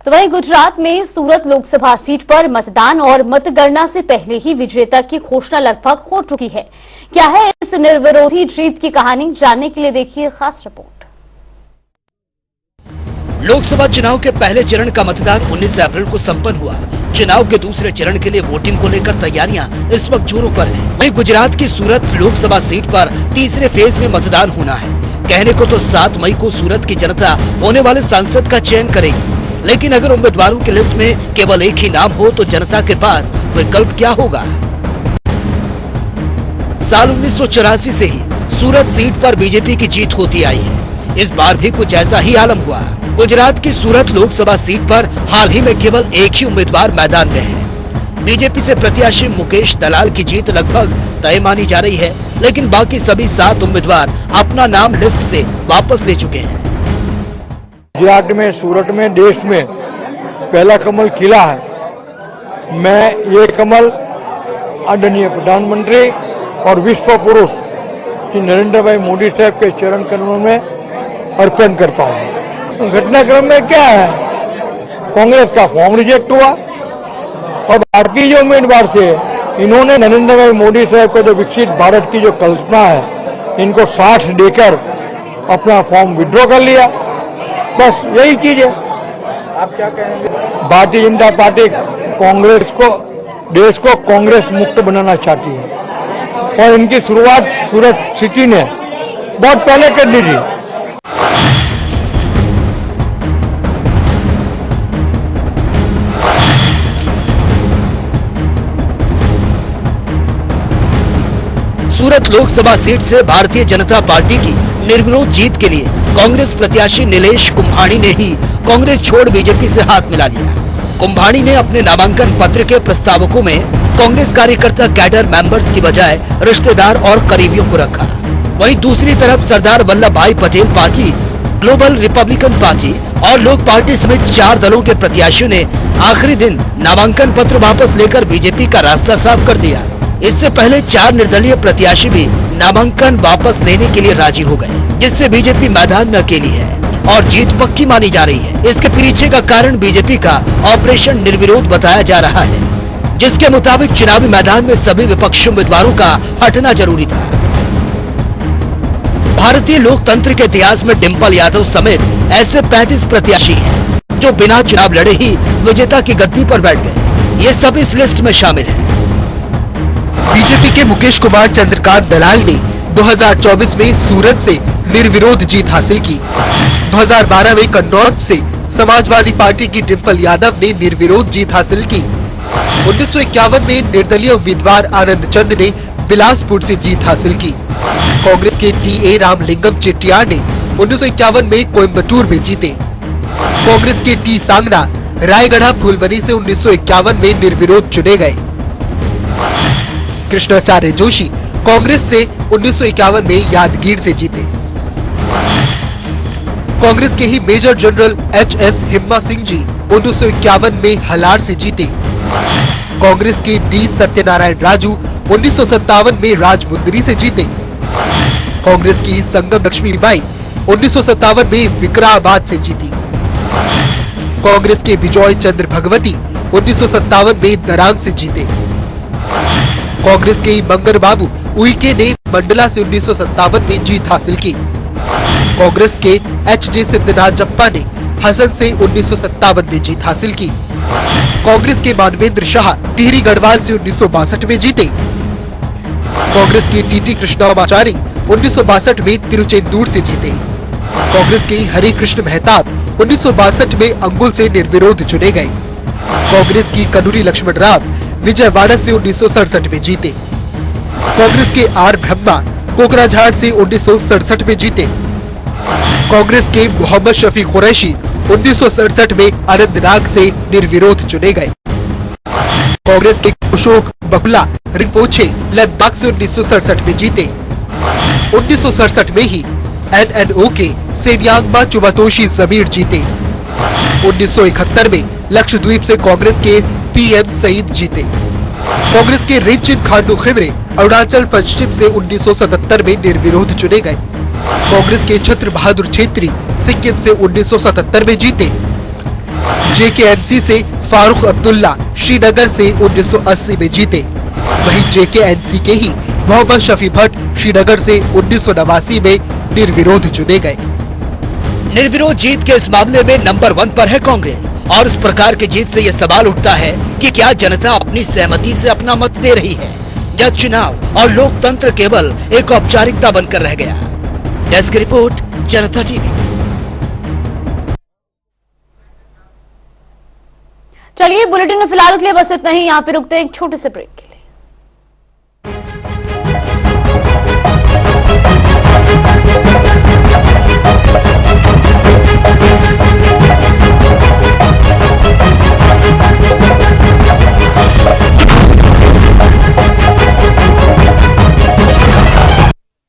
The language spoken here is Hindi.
तो वहीं गुजरात में सूरत लोकसभा सीट पर मतदान और मतगणना से पहले ही विजेता की घोषणा लगभग हो चुकी है। क्या है इस निर्विरोधी जीत की कहानी, जानने के लिए देखिए खास रिपोर्ट। लोकसभा चुनाव के पहले चरण का मतदान 19 अप्रैल को संपन्न हुआ। चुनाव के दूसरे चरण के लिए वोटिंग को लेकर तैयारियां इस वक्त जोरों पर हैं। वहीं गुजरात की सूरत लोकसभा सीट पर तीसरे फेज में मतदान होना है। कहने को तो 7 मई को सूरत की जनता होने वाले सांसद का चयन करेगी, लेकिन अगर उम्मीदवारों की लिस्ट में केवल एक ही नाम हो तो जनता के पास विकल्प क्या होगा? साल 1984 से ही सूरत सीट पर बीजेपी की जीत होती आई है। इस बार भी कुछ ऐसा ही आलम हुआ। गुजरात की सूरत लोकसभा सीट पर हाल ही में केवल एक ही उम्मीदवार मैदान में है। बीजेपी से प्रत्याशी मुकेश दलाल की जीत लगभग तय मानी जा रही है, लेकिन बाकी सभी 7 उम्मीदवार अपना नाम लिस्ट से वापस ले चुके हैं। गुजरात में, सूरत में, देश में पहला कमल खिला है। मैं ये कमल आदरणीय प्रधानमंत्री और विश्व पुरुष श्री नरेंद्र भाई मोदी साहब के चरण कमलों में अर्पण करता हूँ। घटनाक्रम में क्या है, कांग्रेस का फॉर्म रिजेक्ट हुआ और बाकी जो उम्मीदवार थे इन्होंने नरेंद्र भाई मोदी साहब का जो विकसित भारत की जो कल्पना है इनको साथ देकर अपना फॉर्म विड्रॉ कर लिया। बस यही चीज है। आप क्या कहेंगे? भारतीय जनता पार्टी कांग्रेस को, देश को कांग्रेस मुक्त बनाना चाहती है और इनकी शुरुआत सूरत सिटी ने बहुत पहले कर दी थी। सूरत लोकसभा सीट से भारतीय जनता पार्टी की निर्विरोध जीत के लिए कांग्रेस प्रत्याशी नीलेश कुंभानी ने ही कांग्रेस छोड़ बीजेपी से हाथ मिला लिया। कुंभानी ने अपने नामांकन पत्र के प्रस्तावकों में कांग्रेस कार्यकर्ता कैडर मेंबर्स की बजाय रिश्तेदार और करीबियों को रखा। वहीं दूसरी तरफ सरदार वल्लभ भाई Patel party, global Republican party और लोक पार्टी समेत 4 दलों के प्रत्याशियों ने आखिरी दिन नामांकन पत्र वापस लेकर बीजेपी का रास्ता साफ कर दिया। इससे पहले 4 निर्दलीय प्रत्याशी भी नामांकन वापस लेने के लिए राजी हो गए, जिससे बीजेपी मैदान में अकेली है और जीत पक्की मानी जा रही है। इसके पीछे का कारण बीजेपी का ऑपरेशन निर्विरोध बताया जा रहा है, जिसके मुताबिक चुनावी मैदान में सभी विपक्षी उम्मीदवारों का हटना जरूरी था। भारतीय लोकतंत्र के इतिहास में डिंपल यादव समेत ऐसे 35 प्रत्याशी हैं, जो बिना चुनाव लड़े ही विजेता की गद्दी पर बैठ गए। ये सब इस लिस्ट में शामिल है। बीजेपी के मुकेश कुमार चंद्रकांत दलाल ने 2024 में सूरत से निर्विरोध जीत हासिल की। 2012 में कन्नौज से समाजवादी पार्टी की डिंपल यादव ने निर्विरोध जीत हासिल की। 1951 में निर्दलीय उम्मीदवार आनंद चंद ने बिलासपुर से जीत हासिल की। कांग्रेस के टी.ए. रामलिंगम चेट्टियार ने 1951 में कोयम्बटूर में जीते। कांग्रेस के टी. सांगना रायगढ़ फूलबनी से 1951 में निर्विरोध चुने गए। कृष्णाचार्य जोशी कांग्रेस से 1951 में यादगीर से जीते। कांग्रेस के ही major general H.S. हिम्मा Singh ji 1951 में हलार से जीते। कांग्रेस के डी. सत्यनारायण राजू 1957 में राजमुंदरी से जीते। कांग्रेस की संगम लक्ष्मीबाई 1957 में विकराबाद से जीती। कांग्रेस के विजय चंद्र भगवती 1957 में दरांग से जीते। कांग्रेस के मंगर बाबू उइके ने मंडला से 1957 में जीत हासिल की। कांग्रेस के H.J. सिद्धनाथजप्पा ने हसन से 1957 में जीत हासिल की। कांग्रेस के मानवेंद्र शाह टिहरी गढ़वाल से 1962 में जीते। कांग्रेस के टी.टी. कृष्णामाचारी 1962 में तिरुचेंदूर से जीते। कांग्रेस के हरि कृष्ण मेहताब 1962 में अंगुल से निर्विरोध चुने गए। कांग्रेस की कनूरी लक्ष्मण राव विजयवाड़ा से 1967 में जीते। कांग्रेस के आर ब्रह्मा कोकराझाड़ से 1967 में जीते। कांग्रेस के मोहम्मद शफी कुरैशी 1967 में अनंतनाग से निर्विरोध चुने गए। कांग्रेस के अशोक बकुला रिंपोचे लद्दाख से 1967 में जीते। 1967 में ही NNO के सेरियांगमा चुबातोशी जमीर जीते। 1971 में लक्षद्वीप से कांग्रेस के PM सईद जीते। कांग्रेस के रिचिन खांडू खिमरे अरुणाचल पश्चिम से 1977 में निर्विरोध चुने गए। कांग्रेस के छत्र बहादुर छेत्री सिक्किम से 1977 में जीते। जेकेएनसी से फारूक अब्दुल्ला श्रीनगर से 1980 में जीते। वहीं जेकेएनसी के ही मोहम्मद शफी भट्ट श्रीनगर से 1989 में निर्विरोध चुने गए। निर्विरोध जीत के इस मामले में नंबर 1 पर है कांग्रेस। और इस प्रकार की जीत से यह सवाल उठता है कि क्या जनता अपनी सहमति से अपना मत दे रही है या चुनाव और लोकतंत्र केवल एक औपचारिकता बनकर रह गया। डेस्क रिपोर्ट, जनता टीवी। चलिए बुलेटिन में फिलहाल के लिए बस इतना ही। यहाँ पे रुकते हैं एक छोटे से ब्रेक।